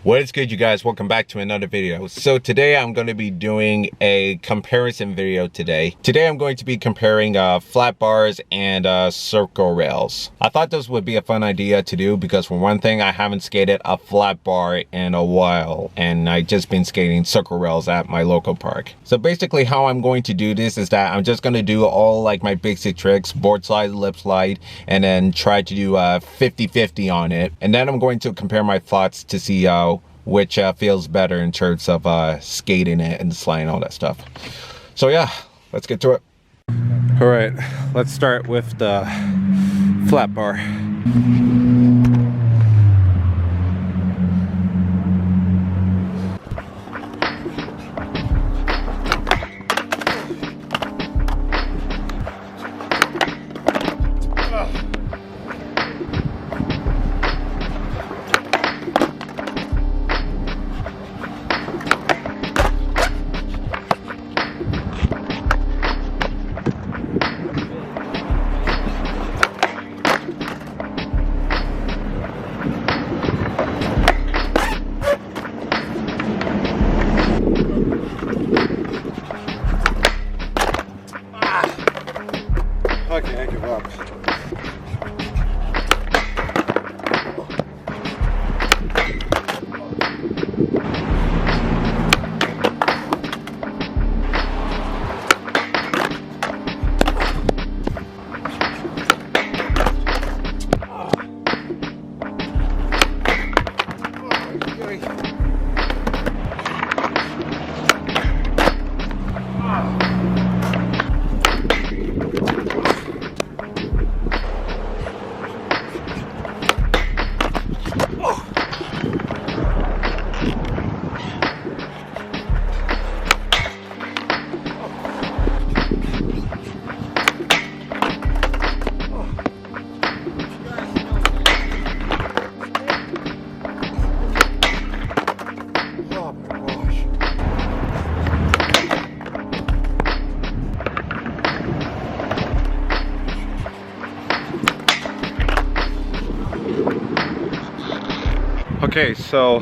What is good, you guys? Welcome back to another video. So today I'm going to be doing a comparison video today. Today I'm going to be comparing flat bars and circle rails. I thought this would be a fun idea to do because for one thing, I haven't skated a flat bar in a while and I've just been skating circle rails at my local park. So basically how I'm going to do this is that I'm just going to do all like my basic tricks, board slide, lip slide, and then try to do 50-50 on it. And then I'm going to compare my thoughts to see which feels better in terms of skating it and sliding, all that stuff. So yeah, let's get to it. All right, let's start with the flat bar. Okay, I give up. Okay, so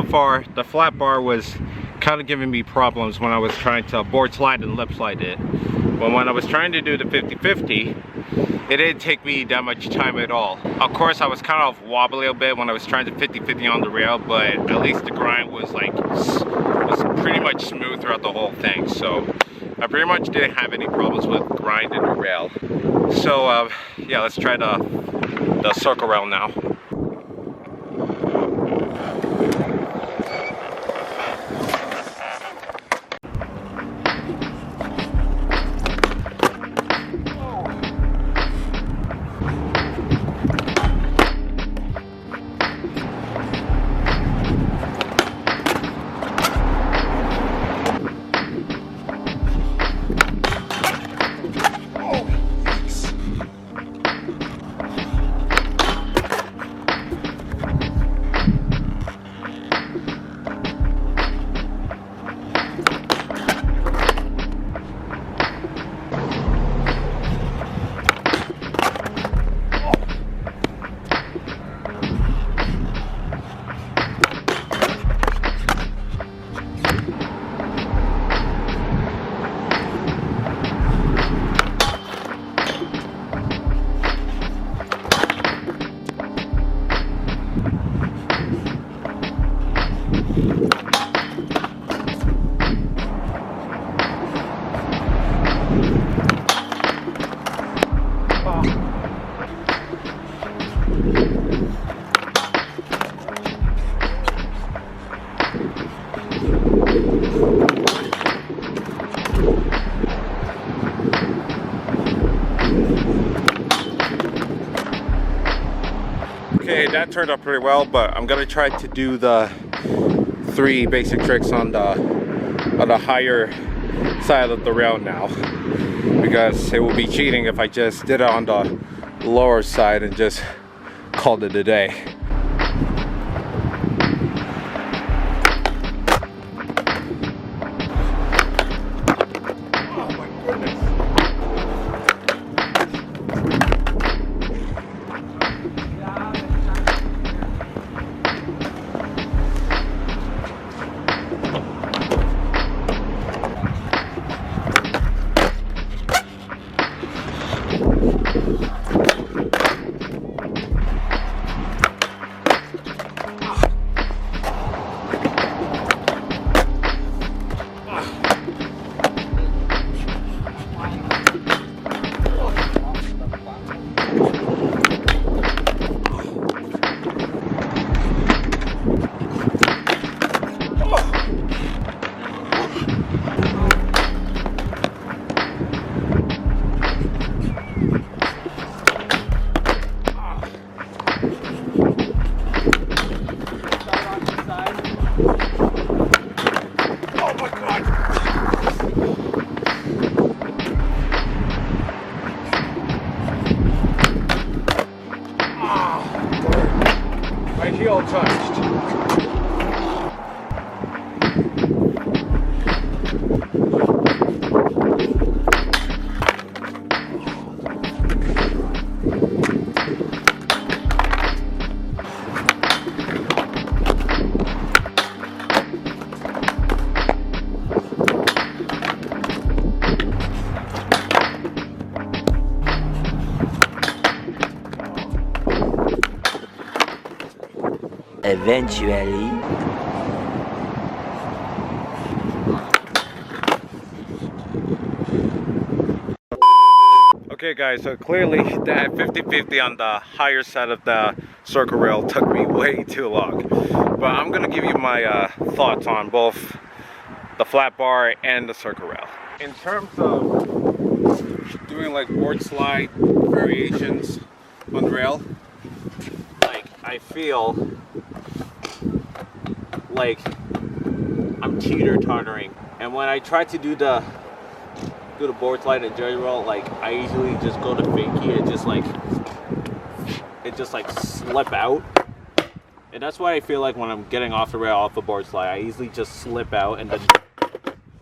far the flat bar was kind of giving me problems when I was trying to board slide and lip slide it. But when I was trying to do the 50-50, it didn't take me that much time at all. Of course, I was kind of wobbly a bit when I was trying to 50-50 on the rail, but at least the grind was pretty much smooth throughout the whole thing. So I pretty much didn't have any problems with grind in the rail. So yeah, let's try the circle rail now. Okay, that turned out pretty well, but I'm gonna try to do the 3 basic tricks on the higher side of the rail now, because it would be cheating if I just did it on the lower side and just called it a day. Oh my goodness. Eventually. Okay guys, so clearly that 50-50 on the higher side of the circle rail took me way too long. But I'm gonna give you my thoughts on both the flat bar and the circle rail. In terms of doing like board slide variations on the rail, like I feel like I'm teeter-tottering. And when I try to do the board slide and jerry roll, like I usually just go to fakie and just slip out. And that's why I feel like when I'm getting off the rail off the board slide, I easily just slip out and then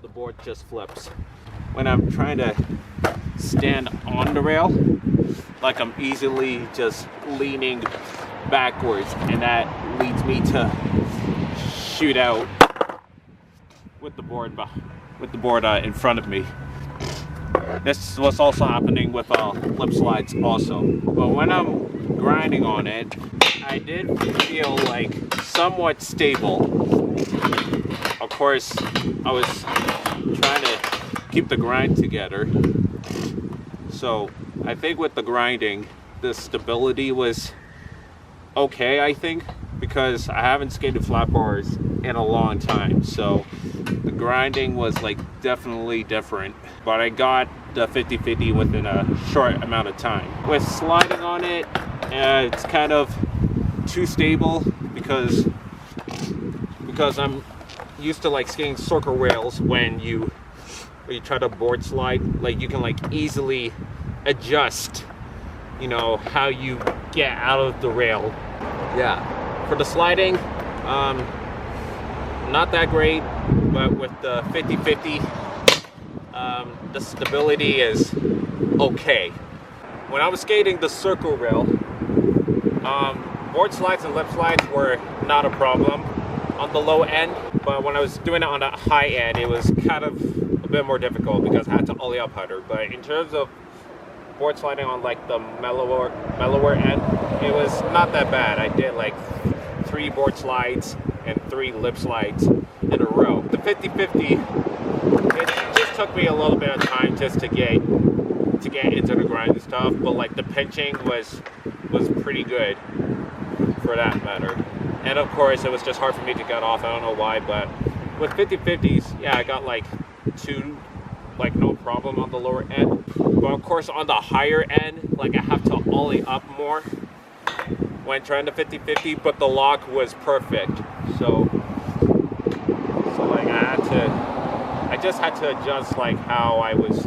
the board just flips. When I'm trying to stand on the rail, like I'm easily just leaning backwards, and that leads me to shoot out with the board in front of me. This was also happening with lip slides also. But when I'm grinding on it, I did feel like somewhat stable. Of course, I was trying to keep the grind together. So I think with the grinding, the stability was okay, I think, because I haven't skated flat bars in a long time. So the grinding was like definitely different, but I got the 50-50 within a short amount of time. With sliding on it, it's kind of too stable because I'm used to like skating circle rails. When you try to board slide, like you can like easily adjust, you know, how you get out of the rail. Yeah, for the sliding, not that great, but with the 50-50, the stability is okay. When I was skating the circle rail, board slides and lip slides were not a problem on the low end, but when I was doing it on the high end, it was kind of a bit more difficult because I had to ollie up harder. But in terms of board sliding on like the mellower end, it was not that bad. I did like 3 board slides and 3 lip slides in a row. The 50-50, it just took me a little bit of time just to get into the grind and stuff, but like the pinching was pretty good for that matter. And of course it was just hard for me to get off. I don't know why, but with 50-50s, yeah, I got like 2, like no problem on the lower end. But of course on the higher end, like I have to ollie up more when trying to 50-50, but the lock was perfect. So like I just had to adjust like how I was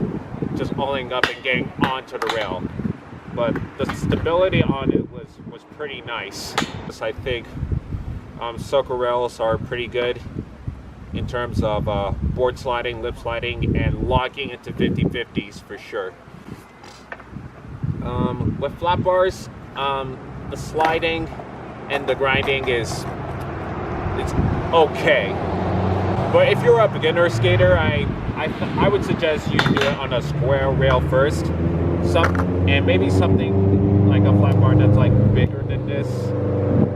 just ollieing up and getting onto the rail. But the stability on it was pretty nice. I think circle rails are pretty good in terms of board sliding, lip sliding, and locking into 50-50s for sure. With flat bars, the sliding and the grinding it's okay. But if you're a beginner skater, I would suggest you do it on a square rail first, and maybe something like a flat bar that's like bigger than this,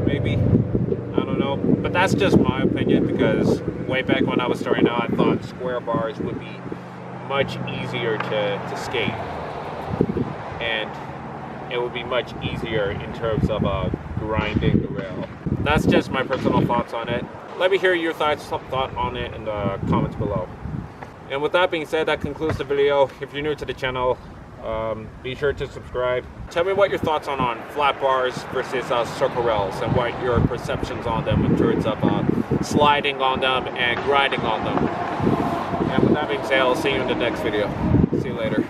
maybe. I don't know, but that's just my opinion, because way back when I was starting out, I thought square bars would be much easier to skate, and it would be much easier in terms of grinding the rail. That's just my personal thoughts on it. Let me hear your thoughts on it in the comments below. And with that being said, that concludes the video. If you're new to the channel, be sure to subscribe. Tell me what your thoughts on flat bars versus circle rails, and what your perceptions on them in terms of sliding on them and grinding on them. And with that being said, I'll see you in the next video. See you later.